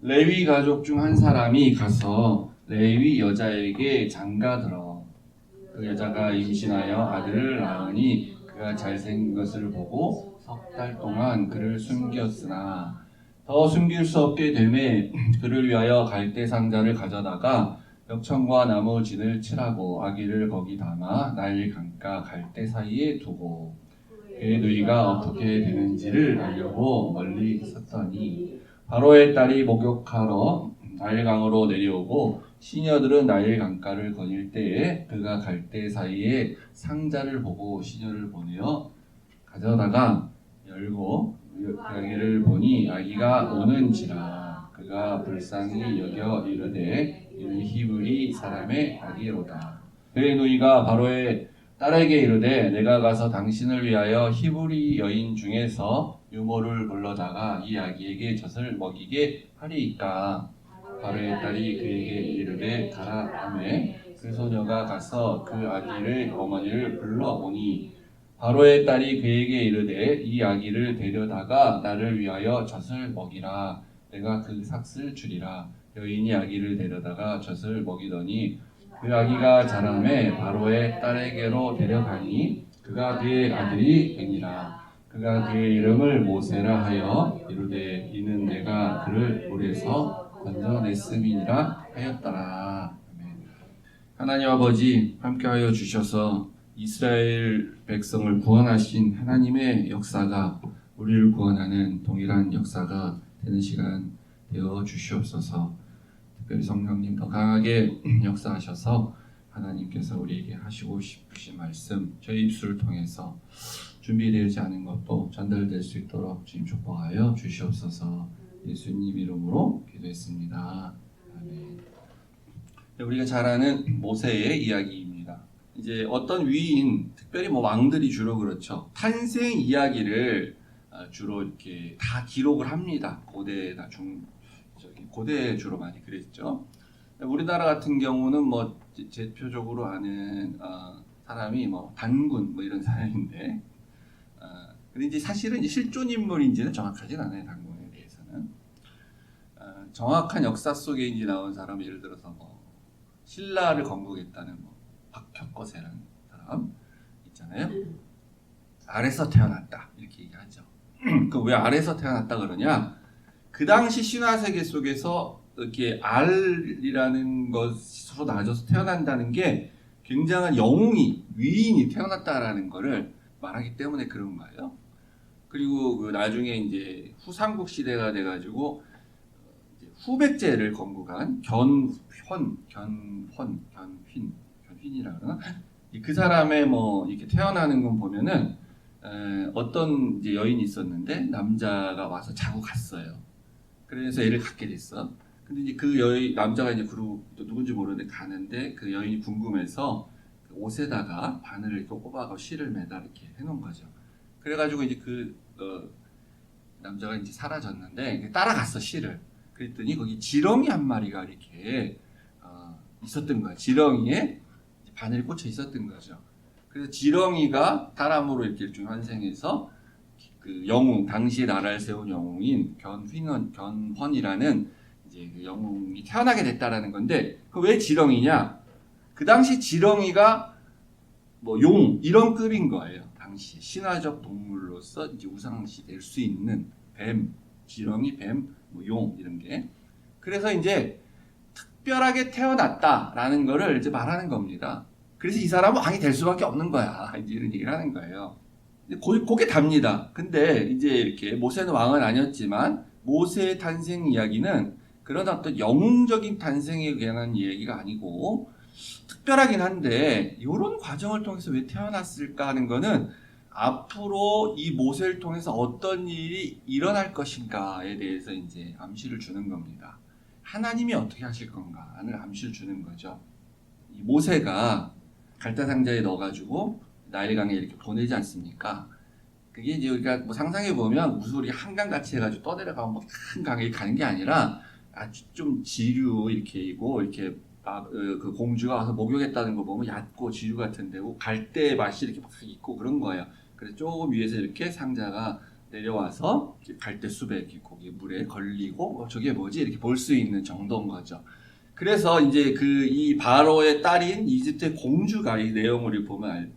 레위 가족 중 한 사람이 가서 레위 여자에게 장가들어. 그 여자가 임신하여 아들을 낳으니 그가 잘생긴 것을 보고 석 달 동안 그를 숨겼으나 더 숨길 수 없게 되매 그를 위하여 갈대 상자를 가져다가 벽천과 나무 진을 칠하고 아기를 거기 담아 나일 강가 갈대 사이에 두고 그의 누이가 어떻게 되는지를 알려고 멀리 있었더니 바로의 딸이 목욕하러 나일강으로 내려오고 시녀들은 나일 강가를 거닐 때에 그가 갈대 사이에 상자를 보고 시녀를 보내어 가져다가 열고 아기를 보니 아기가 우는지라 그가 불쌍히 여겨 이르되 이는 히브리 사람의 아기로다. 그의 누이가 바로의 딸에게 이르되 내가 가서 당신을 위하여 히브리 여인 중에서 유모를 불러다가 이 아기에게 젖을 먹이게 하리이까. 바로의 딸이 그에게 이르되 가라 하매 그 소녀가 가서 그 아기를 어머니를 불러오니 바로의 딸이 그에게 이르되 이 아기를 데려다가 나를 위하여 젖을 먹이라. 내가 그 삭을 주리라. 여인이 아기를 데려다가 젖을 먹이더니 그 아기가 자라매 바로의 딸에게로 데려가니 그가 그의 아들이 되니라. 그가 그의 이름을 모세라 하여 이르되 이는 내가 그를 물에서 건져냈음이니라 하였더라. 아멘. 하나님 아버지 함께하여 주셔서 이스라엘 백성을 구원하신 하나님의 역사가 우리를 구원하는 동일한 역사가 되는 시간 되어 주시옵소서. 특별히 성령님 더 강하게 역사하셔서 하나님께서 우리에게 하시고 싶으신 말씀 저희 입술을 통해서 준비되지 않은 것도 전달될 수 있도록 주님 축복하여 주시옵소서. 예수님 이름으로 기도했습니다. 아멘. 우리가 잘 아는 모세의 이야기입니다. 이제 어떤 위인, 특별히 왕들이 주로 그렇죠. 탄생 이야기를 주로 이렇게 다 기록을 합니다. 고대나 고대 주로 많이 그랬죠. 우리나라 같은 경우는 대표적으로 아는 사람이 단군 이런 사람인데, 근데 이제 사실은 이제 실존 인물인지는 정확하진 않아요. 단군에 대해서는 정확한 역사 속에 이제 나온 사람, 예를 들어서 신라를 건국했다는 박혁거세라는 사람 있잖아요. 알에서 태어났다 이렇게 얘기하죠. 그 왜 알에서 태어났다 그러냐? 그 당시 신화 세계 속에서 이렇게 알이라는 것으로 나눠져서 태어난다는 게 굉장한 영웅이 위인이 태어났다라는 것을 말하기 때문에 그런 거예요. 그리고 그 나중에 이제 후삼국 시대가 돼가지고 후백제를 건국한 견휘이라 그러나 그 사람의 이렇게 태어나는 건 보면은 어떤 이제 여인이 있었는데 남자가 와서 자고 갔어요. 그래서 애를 갖게 됐어. 근데 이제 그 남자가 이제 누군지 모르는데 가는데 그 여인이 궁금해서 그 옷에다가 바늘을 이렇게 꼽아서 실을 매다 이렇게 해놓은 거죠. 그래가지고 이제 남자가 이제 사라졌는데 따라갔어 실을. 그랬더니 거기 지렁이 한 마리가 이렇게 있었던 거야. 지렁이에 바늘이 꽂혀 있었던 거죠. 그래서 지렁이가 사람으로 이렇게 일종의 환생해서 그 영웅, 당시에 나라를 세운 영웅인 견훤이라는 이제 그 영웅이 태어나게 됐다라는 건데, 그 왜 지렁이냐? 그 당시 지렁이가 용 이런 급인 거예요. 당시 신화적 동물로서 이제 우상시 될 수 있는 뱀, 지렁이, 뱀, 용 이런 게. 그래서 이제 특별하게 태어났다라는 거를 이제 말하는 겁니다. 그래서 이 사람은 왕이 될 수밖에 없는 거야. 이제 이런 얘기를 하는 거예요. 그게 답니다. 근데 이제 이렇게 모세는 왕은 아니었지만 모세의 탄생 이야기는 그런 어떤 영웅적인 탄생에 관한 이야기가 아니고 특별하긴 한데 이런 과정을 통해서 왜 태어났을까 하는 거는 앞으로 이 모세를 통해서 어떤 일이 일어날 것인가에 대해서 이제 암시를 주는 겁니다. 하나님이 어떻게 하실 건가를 암시를 주는 거죠. 이 모세가 갈대 상자에 넣어가지고 나일강에 이렇게 보내지 않습니까? 그게 이제 우리가 상상해 보면 무슨 우리 한강 같이 해가지고 떠내려가면 큰 강에 가는 게 아니라 아주 좀 지류 이렇게 그 공주가 와서 목욕했다는 거 보면 얕고 지류 같은 데고 갈대 맛이 이렇게 막 있고 그런 거예요. 그래서 조금 위에서 이렇게 상자가 내려와서 갈대숲에 이렇게 거기 물에 걸리고 저게 뭐지 이렇게 볼 수 있는 정도인 거죠. 그래서 이제 그 이 바로의 딸인 이집트의 공주가 이 내용을 보면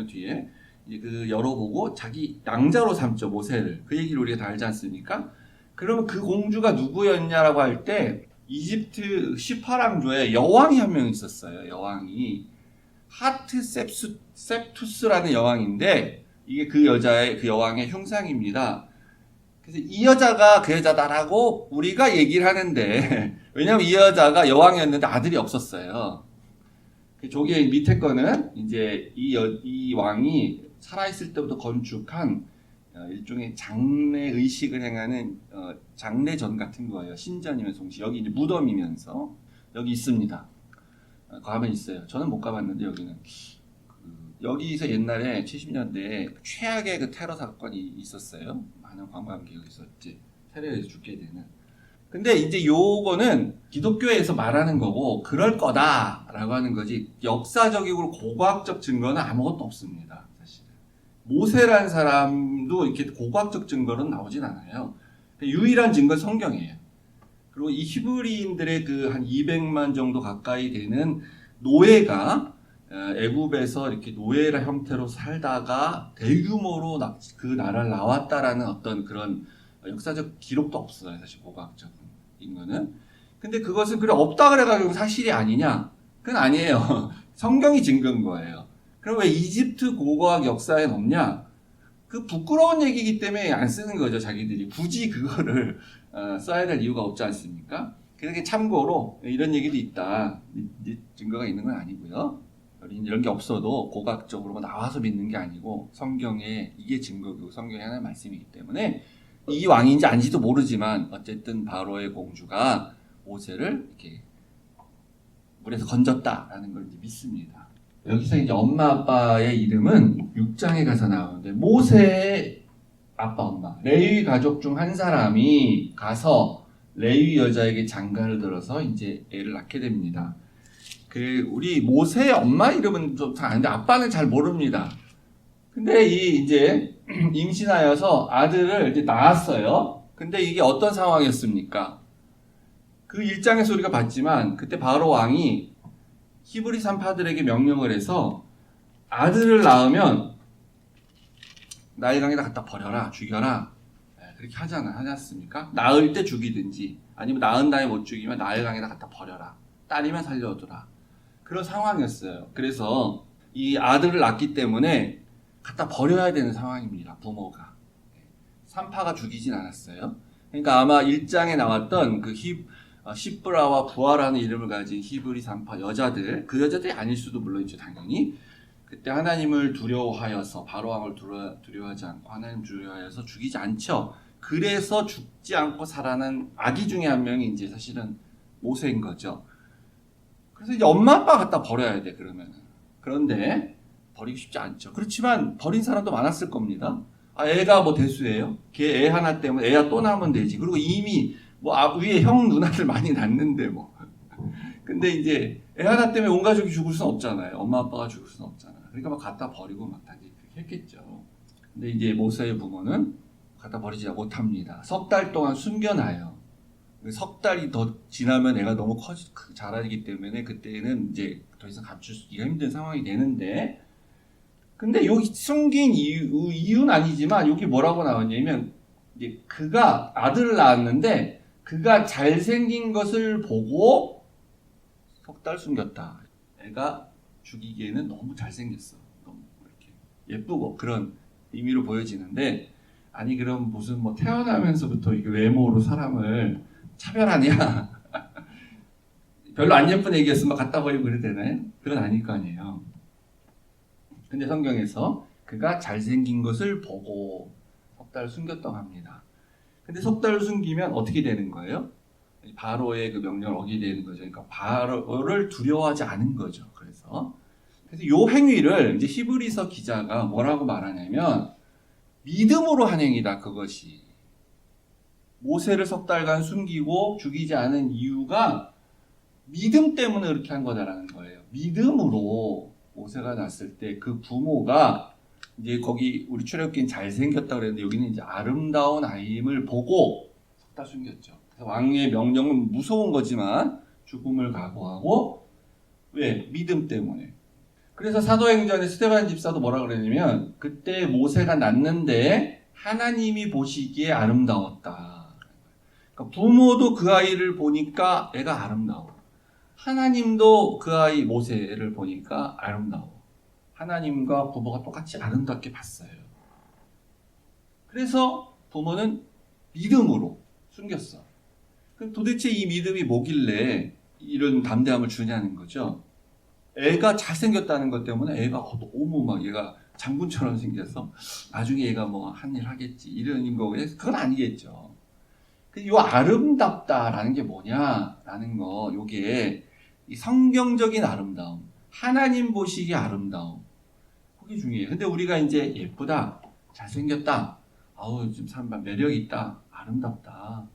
뒤에 이제 그 열어보고 자기 양자로 삼죠 모세를. 그 얘기를 우리가 다 알지 않습니까? 그러면 그 공주가 누구였냐라고 할 때 이집트 18왕조에 여왕이 한 명 있었어요. 여왕이 하트셉투스라는 여왕인데 이게 그 여왕의 흉상입니다. 그래서 이 여자가 그 여자다라고 우리가 얘기를 하는데 왜냐면 이 여자가 여왕이었는데 아들이 없었어요. 저기 밑에 거는 이제 이 왕이 살아있을 때부터 건축한 일종의 장례 의식을 행하는 장례전 같은 거예요. 신전이면서 동시에 여기 이제 무덤이면서 여기 있습니다. 가면 있어요. 저는 못 가봤는데 여기는 여기서 옛날에 70년대에 최악의 그 테러 사건이 있었어요. 많은 관광객이 있었지. 테러에서 죽게 되는. 근데 이제 요거는 기독교에서 말하는 거고 그럴 거다라고 하는 거지 역사적이고 고고학적 증거는 아무것도 없습니다. 사실은. 모세라는 사람도 이렇게 고고학적 증거는 나오진 않아요. 유일한 증거는 성경이에요. 그리고 이 히브리인들의 그 한 200만 정도 가까이 되는 노예가 애굽에서 이렇게 노예라 형태로 살다가 대규모로 그 나라를 나왔다라는 어떤 그런 역사적 기록도 없어요. 사실 고고학적인 거는. 근데 그것은 그래 없다 그래가지고 사실이 아니냐? 그건 아니에요. 성경이 증거인 거예요. 그럼 왜 이집트 고고학 역사엔 없냐? 그 부끄러운 얘기이기 때문에 안 쓰는 거죠. 자기들이 굳이 그거를 써야 될 이유가 없지 않습니까? 그렇게 참고로 이런 얘기도 있다. 증거가 있는 건 아니고요. 이런 게 없어도 고각적으로 나와서 믿는 게 아니고 성경에 이게 증거고 성경에 하나의 말씀이기 때문에 이 왕인지 아닌지도 모르지만 어쨌든 바로의 공주가 모세를 이렇게 물에서 건졌다라는 걸 이제 믿습니다. 여기서 이제 엄마 아빠의 이름은 6장에 가서 나오는데 모세의 아빠 엄마 레위 가족 중 한 사람이 가서 레위 여자에게 장가를 들어서 이제 애를 낳게 됩니다. 우리 모세의 엄마 이름은 좀 다 아는데 아빠는 잘 모릅니다. 근데 이제 임신하여서 아들을 이제 낳았어요. 근데 이게 어떤 상황이었습니까? 그 1장에서 우리가 봤지만 그때 바로 왕이 히브리 산파들에게 명령을 해서 아들을 낳으면 나일강에다 갖다 버려라, 죽여라. 그렇게 하지 않습니까? 낳을 때 죽이든지 아니면 낳은 다음에 못 죽이면 나일강에다 갖다 버려라. 딸이면 살려두라. 그런 상황이었어요. 그래서 이 아들을 낳기 때문에 갖다 버려야 되는 상황입니다. 부모가. 산파가 죽이진 않았어요. 그러니까 아마 1장에 나왔던 그 시브라와 부하라는 이름을 가진 히브리 산파 여자들, 그 여자들이 아닐 수도 물론 있죠, 당연히. 그때 하나님을 두려워하여서 바로왕을 두려워하지 않고 하나님 두려워하여서 죽이지 않죠. 그래서 죽지 않고 살아난 아기 중에 한 명이 이제 사실은 모세인 거죠. 그래서 이제 엄마 아빠 갖다 버려야 돼, 그러면은. 그런데 버리기 쉽지 않죠. 그렇지만 버린 사람도 많았을 겁니다. 애가 뭐 대수예요? 걔 애 하나 때문에 애야 또 낳으면 되지. 그리고 이미 뭐 위에 형 누나들 많이 낳는데 뭐. 근데 이제 애 하나 때문에 온 가족이 죽을 수는 없잖아요. 엄마 아빠가 죽을 수는 없잖아요. 그러니까 막 갖다 버리고 막 다 그렇게 했겠죠. 근데 이제 모세의 부모는 갖다 버리지 못합니다. 석 달 동안 숨겨놔요. 석 달이 더 지나면 애가 너무 자라기 때문에 그때는 이제 더 이상 감추기가 힘든 상황이 되는데, 근데 여기 숨긴 이유는 아니지만 여기 뭐라고 나왔냐면 이제 그가 아들을 낳았는데 그가 잘생긴 것을 보고 석 달 숨겼다. 애가 죽이기에는 너무 잘생겼어. 너무 이렇게 예쁘고 그런 의미로 보여지는데, 아니 그럼 무슨 뭐 태어나면서부터 이게 외모로 사람을 차별하냐? 별로 안 예쁜 애기였으면 갖다 버리고 그래도 되나요? 그건 아닐 거 아니에요. 근데 성경에서 그가 잘생긴 것을 보고 석 달 숨겼다고 합니다. 근데 석 달을 숨기면 어떻게 되는 거예요? 바로의 그 명령을 어기게 되는 거죠. 그러니까 바로를 두려워하지 않은 거죠. 그래서 이 행위를 이제 히브리서 기자가 뭐라고 말하냐면 믿음으로 한 행위다. 그것이 모세를 석 달간 숨기고 죽이지 않은 이유가 믿음 때문에 그렇게 한 거다라는 거예요. 믿음으로 모세가 났을 때 그 부모가 이제 거기 우리 출애굽기는 잘생겼다 그랬는데 여기는 이제 아름다운 아임을 보고 다 숨겼죠. 그래서 왕의 명령은 무서운 거지만 죽음을 각오하고 왜? 믿음 때문에. 그래서 사도행전에 스데반 집사도 뭐라 그러냐면 그때 모세가 낳는데 하나님이 보시기에 아름다웠다. 그러니까 부모도 그 아이를 보니까 애가 아름다워. 하나님도 그 아이 모세를 보니까 아름다워. 하나님과 부모가 똑같이 아름답게 봤어요. 그래서 부모는 믿음으로 숨겼어. 그럼 도대체 이 믿음이 뭐길래 이런 담대함을 주냐는 거죠. 애가 잘생겼다는 것 때문에 애가 너무 막 얘가 장군처럼 생겨서 나중에 얘가 뭐 한 일 하겠지 이런 거에 그건 아니겠죠. 요 아름답다라는 게 뭐냐라는 거, 요게 이 성경적인 아름다움, 하나님 보시기에 아름다움, 그게 중요해요. 근데 우리가 이제 예쁘다, 잘생겼다, 아우 좀 사람 매력 있다, 아름답다,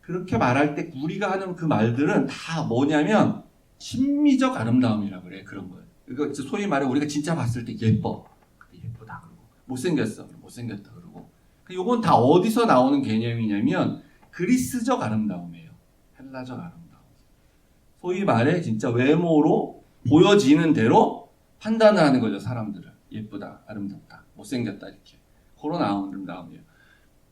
그렇게 말할 때 우리가 하는 그 말들은 다 뭐냐면 심미적 아름다움이라 그래. 그런 거예요. 이거 소위 말해 우리가 진짜 봤을 때 예뻐, 예쁘다 그러고, 못생겼어, 못생겼다 그러고. 이건 다 어디서 나오는 개념이냐면 그리스적 아름다움이에요. 헬라적 아름다움. 소위 말해 진짜 외모로 보여지는 대로 판단을 하는 거죠. 사람들은 예쁘다, 아름답다, 못생겼다 이렇게. 그런 아름다움이에요.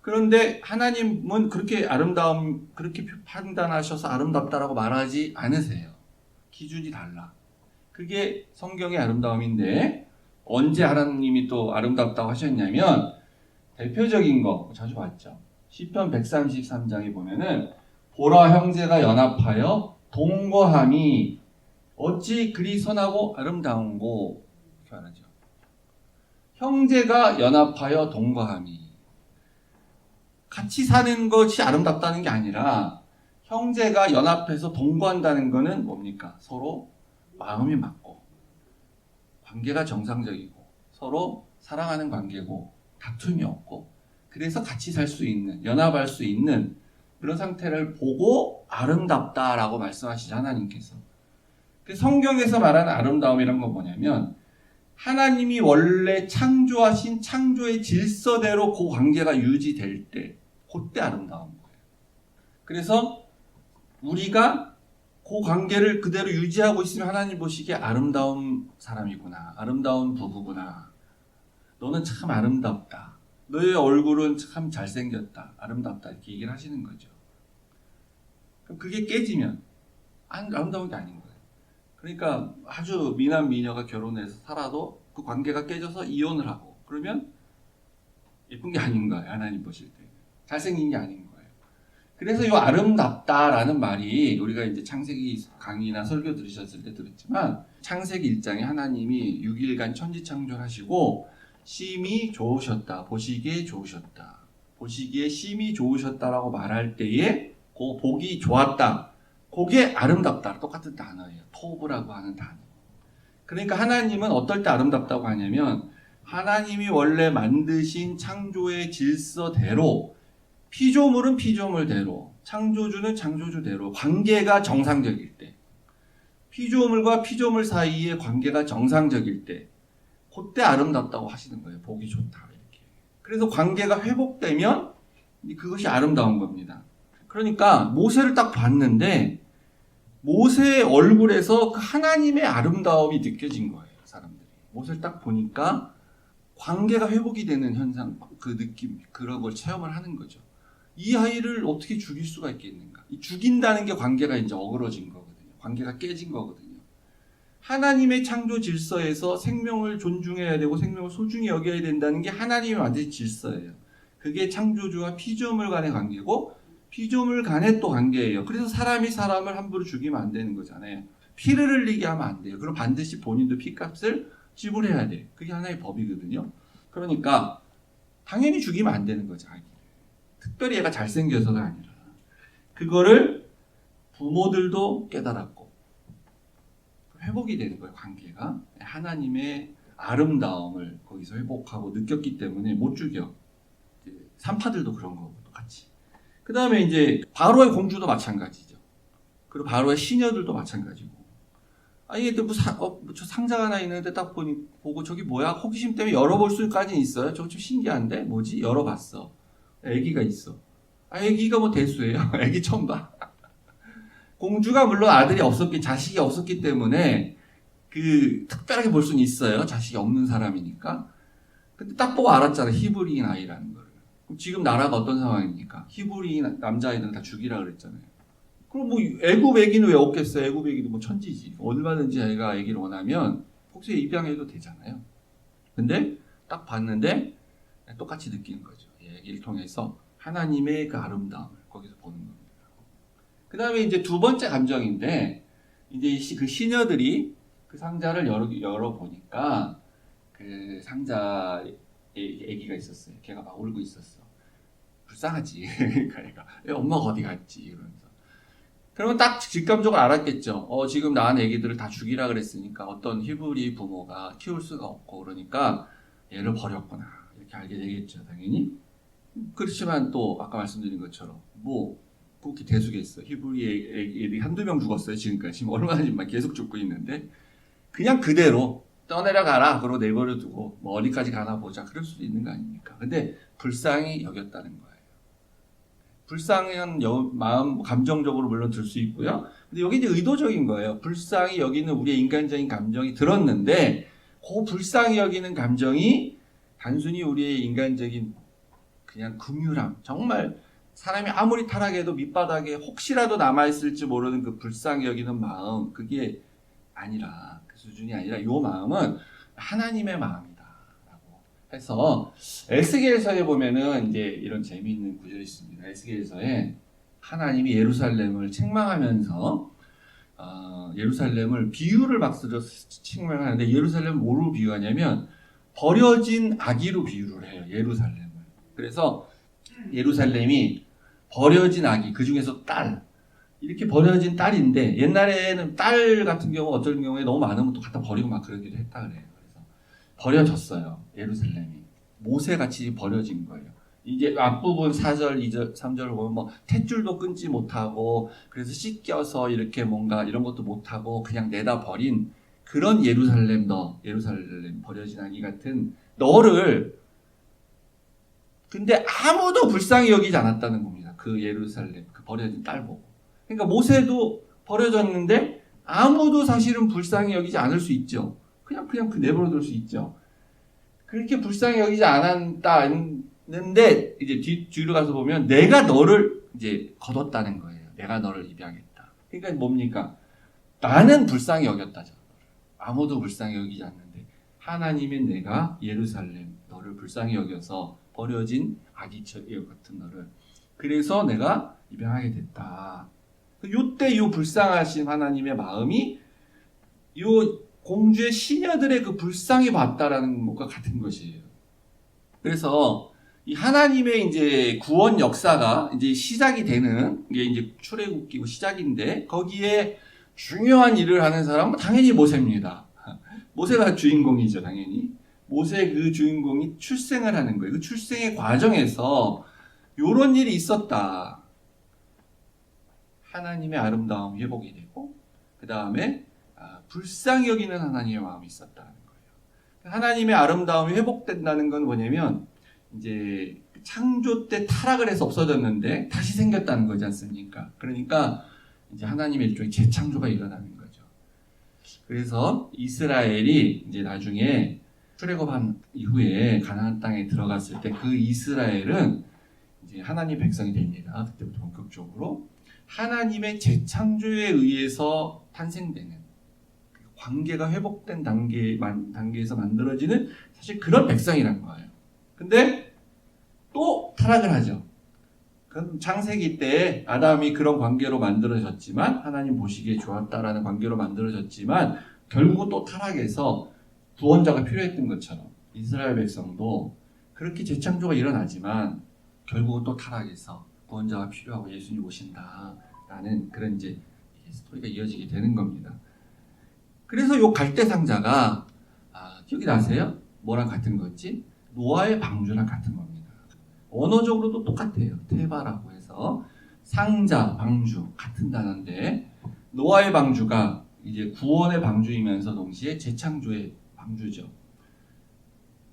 그런데 하나님은 그렇게 아름다움 그렇게 판단하셔서 아름답다라고 말하지 않으세요. 기준이 달라. 그게 성경의 아름다움인데 언제 하나님이 또 아름답다고 하셨냐면 대표적인 거 자주 봤죠. 시편 133장에 보면은 보라 형제가 연합하여 동거함이 어찌 그리 선하고 아름다운고 이렇게 말하죠. 형제가 연합하여 동거함이 같이 사는 것이 아름답다는 게 아니라 형제가 연합해서 동거한다는 거는 뭡니까? 서로 마음이 맞고 관계가 정상적이고 서로 사랑하는 관계고 다툼이 없고 그래서 같이 살 수 있는, 연합할 수 있는 그런 상태를 보고 아름답다라고 말씀하시죠. 하나님께서. 성경에서 말하는 아름다움이란 건 뭐냐면 하나님이 원래 창조하신 창조의 질서대로 그 관계가 유지될 때 그때 아름다운 거예요. 그래서 우리가 그 관계를 그대로 유지하고 있으면 하나님 보시기에 아름다운 사람이구나, 아름다운 부부구나, 너는 참 아름답다, 너의 얼굴은 참 잘생겼다, 아름답다 이렇게 얘기를 하시는 거죠. 그럼 그게 깨지면 아름다운 게 아닌 거예요. 그러니까 아주 미남 미녀가 결혼해서 살아도 그 관계가 깨져서 이혼을 하고 그러면 예쁜 게 아닌 거예요. 하나님 보실 때 잘생긴 게 아닌 거예요. 그래서 이 아름답다라는 말이 우리가 이제 창세기 강의나 설교 들으셨을 때 들었지만 창세기 1장에 하나님이 6일간 천지 창조하시고 심히 좋으셨다, 보시기에 좋으셨다, 보시기에 심히 좋으셨다라고 말할 때에 그 보기 좋았다, 그게 아름답다 똑같은 단어예요. 토브라고 하는 단어. 그러니까 하나님은 어떨 때 아름답다고 하냐면 하나님이 원래 만드신 창조의 질서대로, 피조물은 피조물대로, 창조주는 창조주대로 관계가 정상적일 때, 피조물과 피조물 사이의 관계가 정상적일 때 그때 아름답다고 하시는 거예요. 보기 좋다 이렇게. 그래서 관계가 회복되면 그것이 아름다운 겁니다. 그러니까 모세를 딱 봤는데 모세의 얼굴에서 그 하나님의 아름다움이 느껴진 거예요. 사람들이 모세를 딱 보니까 관계가 회복이 되는 현상, 그 느낌, 그런 걸 체험을 하는 거죠. 이 아이를 어떻게 죽일 수가 있겠는가? 죽인다는 게 관계가 이제 어그러진 거거든요. 관계가 깨진 거거든요. 하나님의 창조 질서에서 생명을 존중해야 되고 생명을 소중히 여겨야 된다는 게 하나님의 만드신 질서예요. 그게 창조주와 피조물 간의 관계고 피조물 간의 또 관계예요. 그래서 사람이 사람을 함부로 죽이면 안 되는 거잖아요. 피를 흘리게 하면 안 돼요. 그럼 반드시 본인도 피값을 지불해야 돼. 그게 하나의 법이거든요. 그러니까 당연히 죽이면 안 되는 거죠. 특별히 얘가 잘생겨서가 아니라 그거를 부모들도 깨달았고 회복이 되는 거예요. 관계가 하나님의 아름다움을 거기서 회복하고 느꼈기 때문에 못 죽여. 산파들도 그런 거고 똑같이. 그 다음에 이제 바로의 공주도 마찬가지죠. 그리고 바로의 시녀들도 마찬가지고 아니 근데 저 상자가 하나 있는데 딱 보고 저기 뭐야? 호기심 때문에 열어볼 수까지는 있어요. 저거 좀 신기한데 뭐지? 열어봤어. 애기가 있어. 애기가 뭐 대수예요. 애기 처음 봐. 공주가 물론 자식이 없었기 때문에 특별하게 볼 수는 있어요. 자식이 없는 사람이니까. 근데 딱 보고 알았잖아. 히브리인 아이라는 걸. 그럼 지금 나라가 어떤 상황입니까? 히브리인 남자아이들은 다 죽이라 그랬잖아요. 그럼 뭐 애굽 애기는 왜 없겠어요? 애굽 애기도 뭐 천지지. 얼마든지 애가 애기를 원하면 복수에 입양해도 되잖아요. 근데 딱 봤는데 똑같이 느끼는 거죠. 얘기를 통해서 하나님의 그 아름다움을 거기서 보는 겁니다. 그 다음에 이제 두 번째 감정인데, 이제 그 시녀들이 그 상자를 열어보니까 그 상자에 애기가 있었어요. 걔가 막 울고 있었어. 불쌍하지. 그러니까 엄마가 어디 갔지? 이러면서. 그러면 딱 직감적으로 알았겠죠. 지금 낳은 애기들을 다 죽이라 그랬으니까 어떤 히브리 부모가 키울 수가 없고 그러니까 얘를 버렸구나. 이렇게 알게 되겠죠. 당연히. 그렇지만 또 아까 말씀드린 것처럼 뭐 그렇게 대수겠어. 히브리 애들이 한두 명 죽었어요. 지금까지. 지금 얼마나 계속 죽고 있는데 그냥 그대로 떠내려 가라. 그러고 내버려 두고 뭐 어디까지 가나 보자. 그럴 수도 있는 거 아닙니까? 근데 불쌍히 여겼다는 거예요. 불쌍한 마음, 감정적으로 물론 들 수 있고요. 근데 여기 이제 의도적인 거예요. 불쌍히 여기는 우리의 인간적인 감정이 들었는데, 그 불쌍히 여기는 감정이 단순히 우리의 인간적인 그냥 긍휼함, 정말 사람이 아무리 타락해도 밑바닥에 혹시라도 남아있을지 모르는 그 불쌍히 여기는 마음, 그게 아니라, 그 수준이 아니라, 이 마음은 하나님의 마음이다. 해서 에스겔서에 보면은 이제 이런 재미있는 구절이 있습니다. 에스겔서에 하나님이 예루살렘을 책망하면서 예루살렘을 비유를 막 써서 책망하는데 예루살렘을 뭐로 비유하냐면 버려진 아기로 비유를 해요. 예루살렘을. 그래서 예루살렘이 버려진 아기, 그 중에서 딸, 이렇게 버려진 딸인데 옛날에는 딸 같은 경우 어떤 경우에 너무 많으면 또 갖다 버리고 막 그러기도 했다 그래요. 버려졌어요. 예루살렘이. 모세같이 버려진 거예요. 이제 앞부분 4절, 2절, 3절을 보면 뭐 탯줄도 끊지 못하고 그래서 씻겨서 이렇게 뭔가 이런 것도 못하고 그냥 내다 버린 그런 예루살렘 버려진 아기 같은 너를 근데 아무도 불쌍히 여기지 않았다는 겁니다. 그 예루살렘, 그 버려진 딸 보고. 그러니까 모세도 버려졌는데 아무도 사실은 불쌍히 여기지 않을 수 있죠. 그냥 내버려둘 수 있죠. 그렇게 불쌍히 여기지 않았다는데 이제 뒤로 가서 보면 내가 너를 이제 거뒀다는 거예요. 내가 너를 입양했다. 그러니까 뭡니까? 나는 불쌍히 여겼다죠. 아무도 불쌍히 여기지 않는데 하나님인 내가 예루살렘 너를 불쌍히 여겨서 버려진 아기 같은 너를 그래서 내가 입양하게 됐다. 요때 요 불쌍하신 하나님의 마음이 요 공주의 시녀들의 그 불쌍히 봤다라는 것과 같은 것이에요. 그래서 이 하나님의 이제 구원 역사가 이제 시작이 되는 게 이제 출애굽기고 시작인데 거기에 중요한 일을 하는 사람은 당연히 모세입니다. 모세가 주인공이죠, 당연히. 모세 그 주인공이 출생을 하는 거예요. 그 출생의 과정에서 이런 일이 있었다. 하나님의 아름다움이 회복이 되고 그 다음에 불쌍히 여기는 하나님의 마음이 있었다는 거예요. 하나님의 아름다움이 회복된다는 건 뭐냐면 이제 창조 때 타락을 해서 없어졌는데 다시 생겼다는 거지 않습니까? 그러니까 이제 하나님의 일종의 재창조가 일어나는 거죠. 그래서 이스라엘이 이제 나중에 출애굽한 이후에 가나안 땅에 들어갔을 때 그 이스라엘은 이제 하나님 백성이 됩니다. 그때부터 본격적으로 하나님의 재창조에 의해서 탄생되는 관계가 회복된 단계에서 만들어지는 사실 그런 백성이란 거예요. 근데 또 타락을 하죠. 그럼 창세기 때 아담이 그런 관계로 만들어졌지만 하나님 보시기에 좋았다라는 관계로 만들어졌지만 결국은 또 타락해서 구원자가 필요했던 것처럼 이스라엘 백성도 그렇게 재창조가 일어나지만 결국은 또 타락해서 구원자가 필요하고 예수님 오신다라는 그런 이제 스토리가 이어지게 되는 겁니다. 그래서 요 갈대상자가 기억이 나세요? 뭐랑 같은 거지? 노아의 방주랑 같은 겁니다. 언어적으로도 똑같아요. 테바라고 해서 상자, 방주 같은 단어인데 노아의 방주가 이제 구원의 방주이면서 동시에 재창조의 방주죠.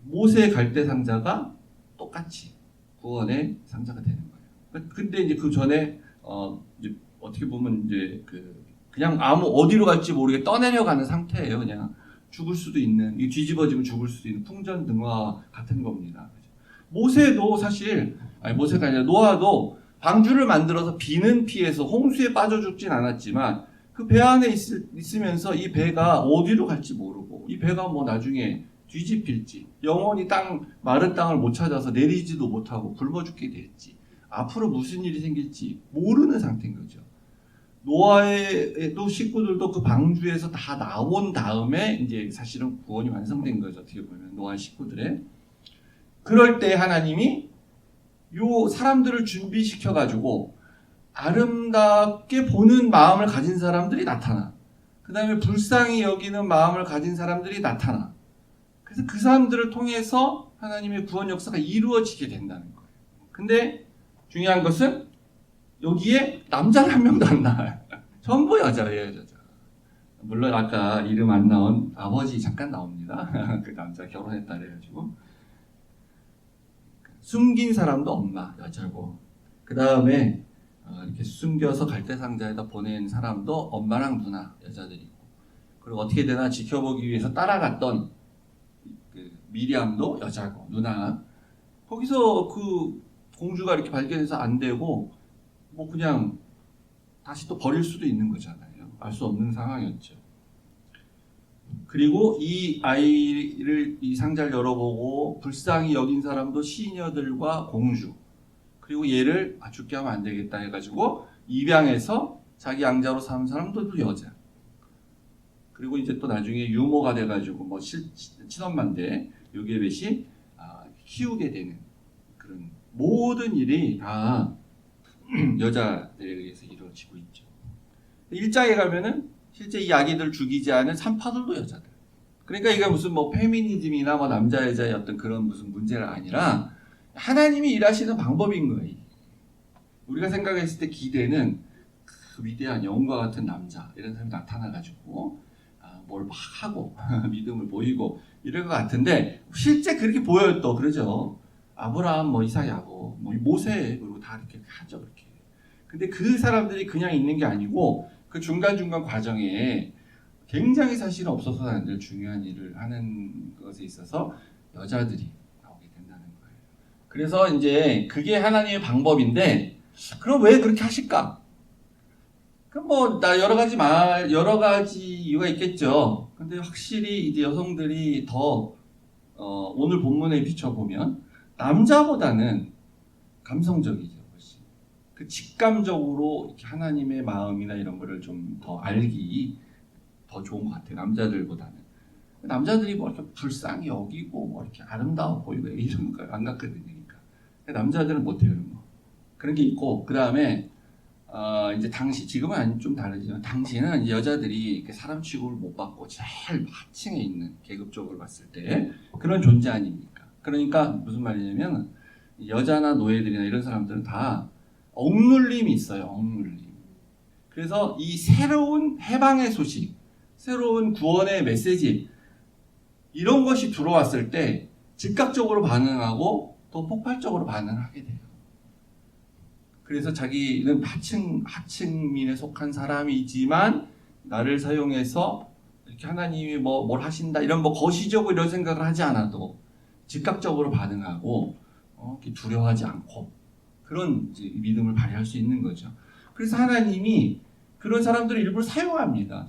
모세의 갈대 상자가 똑같이 구원의 상자가 되는 거예요. 근데 이제 그 전에 이제 어떻게 보면 이제 그냥 아무 어디로 갈지 모르게 떠내려가는 상태예요. 그냥 죽을 수도 있는, 뒤집어지면 죽을 수도 있는 풍전등화 같은 겁니다. 모세도 사실, 아니 모세가 아니라 노아도 방주를 만들어서 비는 피해서 홍수에 빠져 죽진 않았지만 그 배 안에 있으면서 이 배가 어디로 갈지 모르고 이 배가 뭐 나중에 뒤집힐지 영원히 마른 땅을 못 찾아서 내리지도 못하고 굶어 죽게 될지 앞으로 무슨 일이 생길지 모르는 상태인 거죠. 노아의 또 식구들도 그 방주에서 다 나온 다음에 이제 사실은 구원이 완성된 거죠. 어떻게 보면 노아 식구들의. 그럴 때 하나님이 요 사람들을 준비시켜 가지고 아름답게 보는 마음을 가진 사람들이 나타나. 그 다음에 불쌍히 여기는 마음을 가진 사람들이 나타나. 그래서 그 사람들을 통해서 하나님의 구원 역사가 이루어지게 된다는 거예요. 근데 중요한 것은 여기에 남자를 한 명도 안 나와요. 전부 여자예요, 여자. 물론 아까 이름 안 나온 아버지 잠깐 나옵니다. 그 남자 결혼했다 그래가지고. 숨긴 사람도 엄마, 여자고. 그 다음에 이렇게 숨겨서 갈대상자에다 보낸 사람도 엄마랑 누나, 여자들이고. 그리고 어떻게 되나 지켜보기 위해서 따라갔던 미리암도 여자고, 누나. 거기서 그 공주가 이렇게 발견해서 안 되고, 뭐 그냥 다시 또 버릴 수도 있는 거잖아요. 알 수 없는 상황이었죠. 그리고 이 아이를, 이 상자를 열어보고 불쌍히 여긴 사람도 시녀들과 공주, 그리고 얘를 죽게 하면 안 되겠다 해가지고 입양해서 자기 양자로 삼은 사람도 여자. 그리고 이제 또 나중에 유모가 돼가지고 뭐 친엄마인데 요게벳이 키우게 되는 그런 모든 일이 다 여자들에 의해서 이루어지고 있죠. 1장에 가면은 실제 이 아기들 죽이지 않은 산파들도 여자들. 그러니까 이게 무슨 뭐 페미니즘이나 뭐 남자 여자의 어떤 그런 무슨 문제가 아니라 하나님이 일하시는 방법인 거예요. 우리가 생각했을 때 기대는 그 위대한 영웅과 같은 남자 이런 사람이 나타나가지고 뭘 막 하고 믿음을 보이고 이럴 것 같은데 실제 그렇게 보여요. 또 그러죠. 아브라함, 뭐 이삭, 야곱, 뭐 모세 그리고 다 이렇게 하죠. 그렇게. 근데 그 사람들이 그냥 있는 게 아니고 그 중간중간 과정에 굉장히 사실은 없어서는 안 될 중요한 일을 하는 것에 있어서 여자들이 나오게 된다는 거예요. 그래서 이제 그게 하나님의 방법인데 그럼 왜 그렇게 하실까? 그럼 뭐 여러 가지 이유가 있겠죠. 근데 확실히 이제 여성들이 더 오늘 본문에 비춰보면 남자보다는 감성적이죠. 훨씬. 그 직감적으로 이렇게 하나님의 마음이나 이런 거를 좀 더 알기 더 좋은 것 같아요. 남자들보다는. 남자들이 뭐 이렇게 불쌍히 여기고 뭐 이렇게 아름다워 보이고 이런 거 안 갖거든요. 그러니까. 남자들은 못해요. 이런 거. 그런 게 있고 그 다음에 이제 지금은 좀 다르지만 당시에는 여자들이 사람 취급을 못 받고 제일 하층에 있는 계급적으로 봤을 때 그런 존재 아닙니까? 그러니까 무슨 말이냐면 여자나 노예들이나 이런 사람들은 다 억눌림이 있어요. 억눌림. 그래서 이 새로운 해방의 소식, 새로운 구원의 메시지 이런 것이 들어왔을 때 즉각적으로 반응하고 또 폭발적으로 반응하게 돼요. 그래서 자기는 하층민에 속한 사람이지만 나를 사용해서 이렇게 하나님이 뭘 하신다 이런 뭐 거시적으로 이런 생각을 하지 않아도 즉각적으로 반응하고 이렇게 두려워하지 않고 그런 이제 믿음을 발휘할 수 있는 거죠. 그래서 하나님이 그런 사람들을 일부러 사용합니다.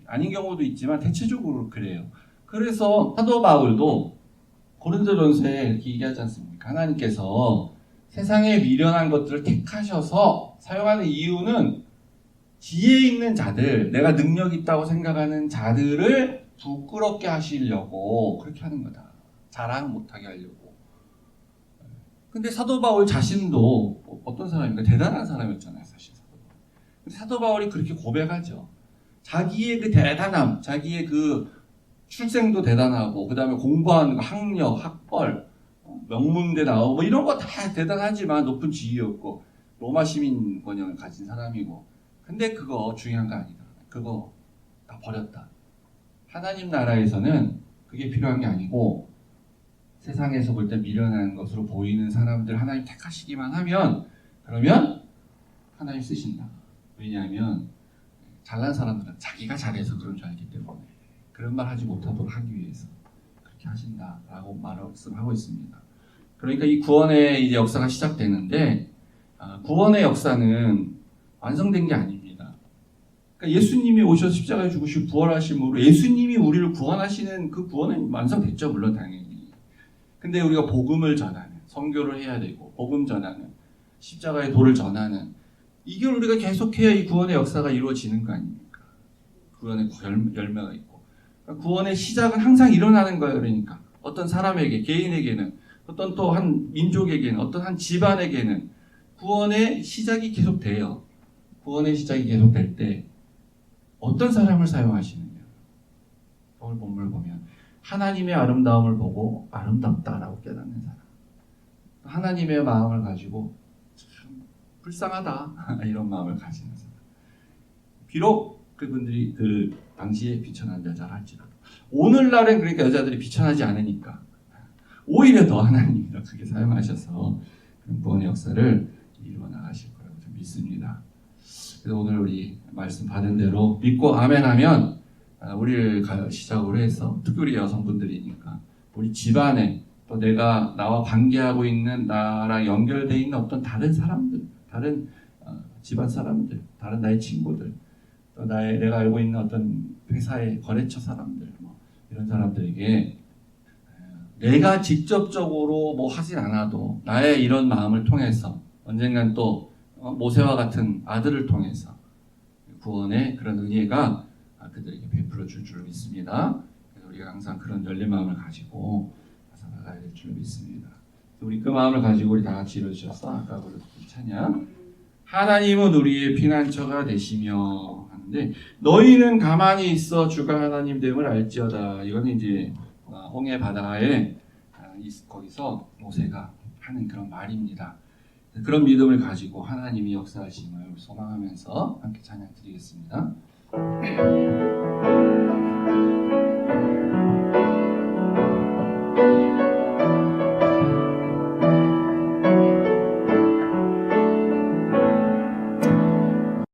아닌 경우도 있지만 대체적으로 그래요. 그래서 사도 바울도 고린도전서에 이렇게 얘기하지 않습니까? 하나님께서 세상에 미련한 것들을 택하셔서 사용하는 이유는 지혜 있는 자들, 내가 능력 있다고 생각하는 자들을 부끄럽게 하시려고 그렇게 하는 거다. 자랑 못하게 하려고. 근데 사도 바울 자신도 어떤 사람인가? 대단한 사람이었잖아요, 사실. 사도 바울이 그렇게 고백하죠. 자기의 그 대단함, 자기의 그 출생도 대단하고, 그 다음에 공부한 학력, 학벌, 명문대 나오고 뭐 이런 거 다 대단하지만 높은 지위였고 로마 시민 번영을 가진 사람이고 근데 그거 중요한 거 아니다. 그거 다 버렸다. 하나님 나라에서는 그게 필요한 게 아니고 세상에서 볼 때 미련한 것으로 보이는 사람들 하나님 택하시기만 하면 그러면 하나님 쓰신다. 왜냐하면 잘난 사람들은 자기가 잘해서 그런 줄 알기 때문에 그런 말 하지 못하도록 하기 위해서 그렇게 하신다라고 말씀하고 있습니다. 그러니까 이 구원의 이제 역사가 시작되는데 구원의 역사는 완성된 게 아닙니다. 그러니까 예수님이 오셔서 십자가에 죽으시고 부활하심으로 예수님이 우리를 구원하시는 그 구원은 완성됐죠. 물론 당연히. 근데 우리가 복음을 전하는, 선교를 해야 되고 복음 전하는, 십자가의 도를 전하는 이게 우리가 계속해야 이 구원의 역사가 이루어지는 거 아닙니까? 구원의 열매가 있고 그러니까 구원의 시작은 항상 일어나는 거예요. 그러니까 어떤 사람에게, 개인에게는 어떤 또 한 민족에게는 어떤 한 집안에게는 구원의 시작이 계속돼요. 구원의 시작이 계속될 때 어떤 사람을 사용하시느냐. 오늘 본문을 보면 하나님의 아름다움을 보고 아름답다라고 깨닫는 사람, 하나님의 마음을 가지고 참 불쌍하다 이런 마음을 가지는 사람. 비록 그분들이 그 당시에 비천한 여자를 할지라도 오늘날은 그러니까 여자들이 비천하지 않으니까 오히려 더 하나님이 더 크게 사용하셔서 구원의 역사를 이루어 나가실 거라고 좀 믿습니다. 그래서 오늘 우리 말씀 받은 대로 믿고 아멘하면 우리를 시작으로 해서 특히 우리 여성분들이니까 우리 집안에 또 내가 나와 관계하고 있는 나랑 연결되어 있는 어떤 다른 사람들, 다른 집안 사람들, 다른 나의 친구들, 또 내가 알고 있는 어떤 회사의 거래처 사람들, 이런 사람들에게 내가 직접적으로 뭐 하진 않아도 나의 이런 마음을 통해서 언젠간 또 모세와 같은 아들을 통해서 구원의 그런 은혜가 그들에게 베풀어 줄 줄 믿습니다. 그래서 우리가 항상 그런 열린 마음을 가지고 살아가야 될 줄 믿습니다. 우리 그 마음을 가지고 우리 다 같이 이루어주셔서 아까 부르던 찬양 하나님은 우리의 피난처가 되시며 하는데 너희는 가만히 있어 주가 하나님 됨을 알지어다. 이거는 이제 홍해 바다에 거기서 모세가 하는 그런 말입니다. 그런 믿음을 가지고 하나님이 역사하심을 소망하면서 함께 찬양 드리겠습니다.